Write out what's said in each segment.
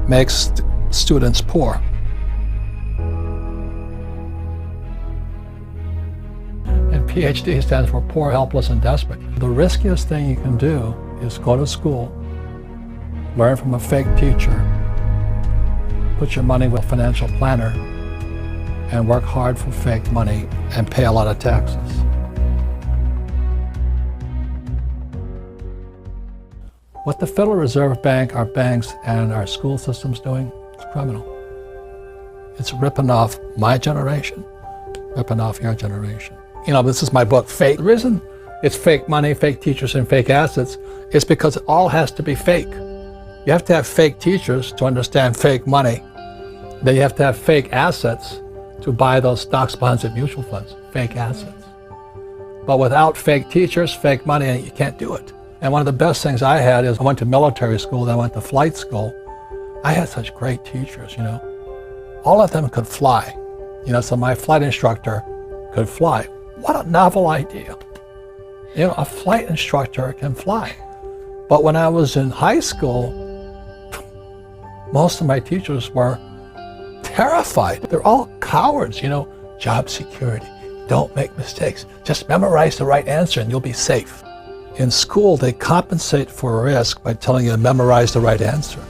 makes students poor. And PhD stands for poor, helpless, and desperate. The riskiest thing you can do is go to school, learn from a fake teacher, put your money with a financial planner, and work hard for fake money and pay a lot of taxes. What the Federal Reserve Bank, our banks, and our school system's doing is criminal. It's ripping off my generation, ripping off your generation. You know, this is my book, Fake. The reason it's fake money, fake teachers, and fake assets is because it all has to be fake. You have to have fake teachers to understand fake money. Then you have to have fake assets to buy those stocks, bonds, and mutual funds, fake assets. But without fake teachers, fake money, you can't do it. And one of the best things I had is I went to military school, then I went to flight school. I had such great teachers, you know. All of them could fly. You know, so my flight instructor could fly. What a novel idea. You know, a flight instructor can fly. But when I was in high school, most of my teachers were terrified. They're all cowards, you know, job security. Don't make mistakes. Just memorize the right answer and you'll be safe. In school, they compensate for risk by telling you to memorize the right answer.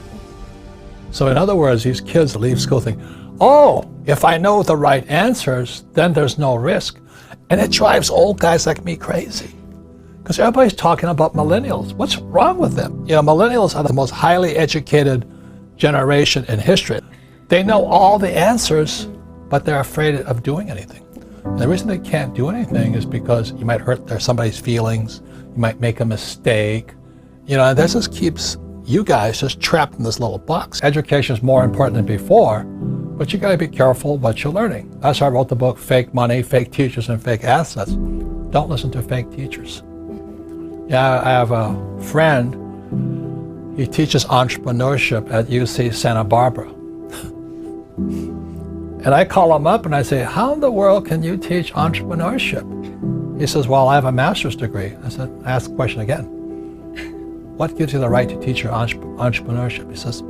So in other words, these kids leave school thinking, oh, if I know the right answers, then there's no risk. And it drives old guys like me crazy. Because everybody's talking about millennials. What's wrong with them? You know, millennials are the most highly educated generation in history. They know all the answers, but they're afraid of doing anything. And the reason they can't do anything is because you might hurt somebody's feelings. You might make a mistake. You know, and this just keeps you guys just trapped in this little box. Education is more important than before, but you gotta be careful what you're learning. That's why I wrote the book, Fake Money, Fake Teachers, and Fake Assets. Don't listen to fake teachers. Yeah, I have a friend, he teaches entrepreneurship at UC Santa Barbara. And I call him up and I say, how in the world can you teach entrepreneurship? He says, well, I have a master's degree. I said, ask the question again. What gives you the right to teach your entrepreneurship? He says,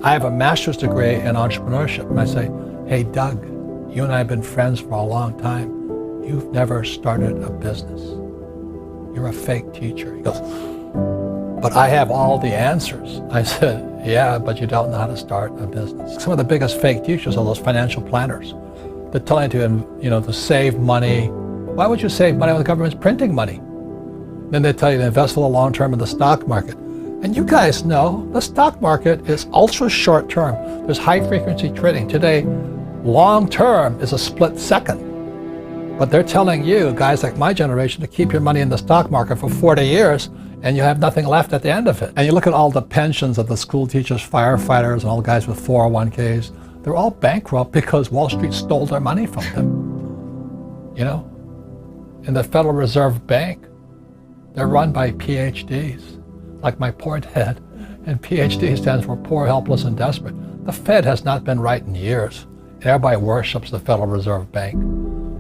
I have a master's degree in entrepreneurship. And I say, hey, Doug, you and I have been friends for a long time. You've never started a business. You're a fake teacher. He goes, but I have all the answers. I said, yeah, but you don't know how to start a business. Some of the biggest fake teachers are those financial planners. They're telling you, to save money. Why would you save money when the government's printing money? Then they tell you to invest for the long term in the stock market. And you guys know the stock market is ultra short term. There's high frequency trading. Today, long term is a split second. But they're telling you, guys like my generation, to keep your money in the stock market for 40 years and you have nothing left at the end of it. And you look at all the pensions of the school teachers, firefighters, and all the guys with 401ks, they're all bankrupt because Wall Street stole their money from them. You know? In the Federal Reserve Bank, they're run by PhDs, like my poor dad. And PhD stands for poor, helpless, and desperate. The Fed has not been right in years. And everybody worships the Federal Reserve Bank.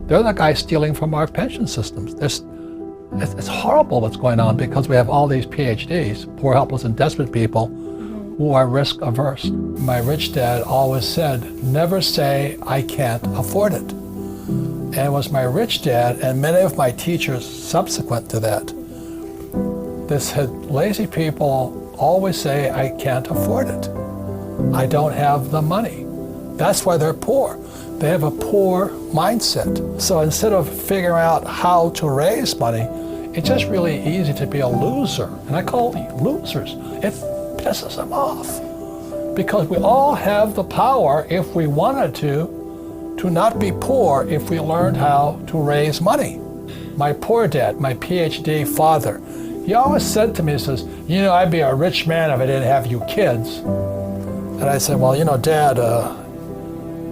They're the guys stealing from our pension systems. It's horrible what's going on because we have all these PhDs, poor, helpless, and desperate people who are risk averse. My rich dad always said, never say, I can't afford it. And it was my rich dad and many of my teachers subsequent to that. They said, lazy people always say, I can't afford it. I don't have the money. That's why they're poor. They have a poor mindset. So instead of figuring out how to raise money, it's just really easy to be a loser. And I call them losers. It pisses them off. Because we all have the power, if we wanted to not be poor if we learned how to raise money. My poor dad, my PhD father, he always said to me, he says, I'd be a rich man if I didn't have you kids. And I said, well, Dad,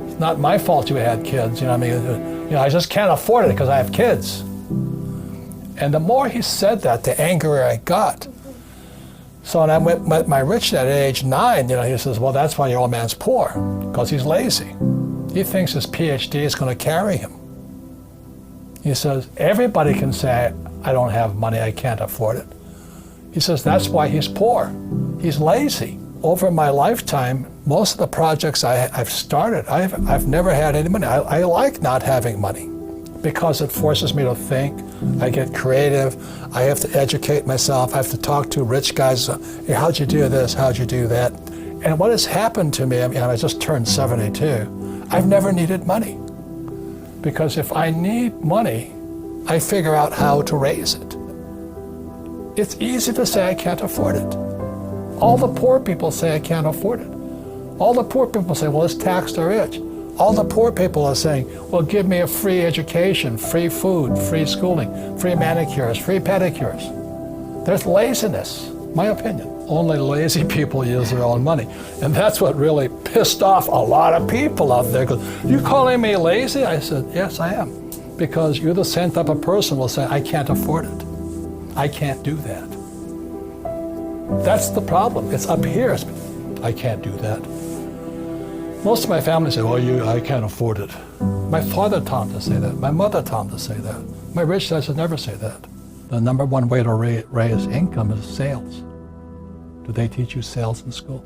it's not my fault you had kids. I just can't afford it because I have kids. And the more he said that, the angrier I got. So when I met my rich dad at age 9, he says, well, that's why your old man's poor, because he's lazy. He thinks his PhD is going to carry him. He says, everybody can say, I don't have money, I can't afford it. He says, that's why he's poor. He's lazy. over my lifetime, most of the projects I've started, I've never had any money. I like not having money because it forces me to think. I get creative. I have to educate myself. I have to talk to rich guys. Hey, how'd you do this? How'd you do that? And what has happened to me, I mean, I just turned 72, I've never needed money. Because if I need money, I figure out how to raise it. It's easy to say I can't afford it. All the poor people say I can't afford it. All the poor people say, well, it's tax the rich. All the poor people are saying, well, give me a free education, free food, free schooling, free manicures, free pedicures. There's laziness, my opinion. Only lazy people use their own money. And that's what really pissed off a lot of people out there. Because, you calling me lazy? I said, yes, I am. Because you're the same type of person who will say, I can't afford it. I can't do that. That's the problem. It's up here. I can't do that. Most of my family say, well, I can't afford it. My father taught me to say that. My mother taught me to say that. My rich dad should never say that. The number one way to raise income is sales. Do they teach you sales in school?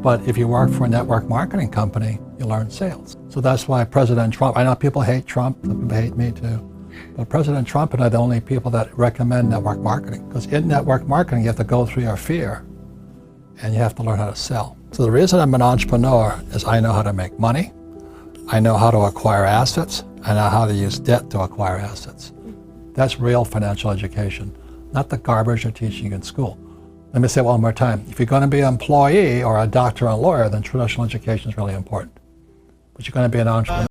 But if you work for a network marketing company, you learn sales. So that's why President Trump, I know people hate Trump, some people hate me too. But President Trump and I are the only people that recommend network marketing. Because in network marketing, you have to go through your fear and you have to learn how to sell. So the reason I'm an entrepreneur is I know how to make money. I know how to acquire assets. I know how to use debt to acquire assets. That's real financial education, not the garbage you're teaching in school. Let me say it one more time. If you're going to be an employee or a doctor or a lawyer, then traditional education is really important. But you're going to be an entrepreneur.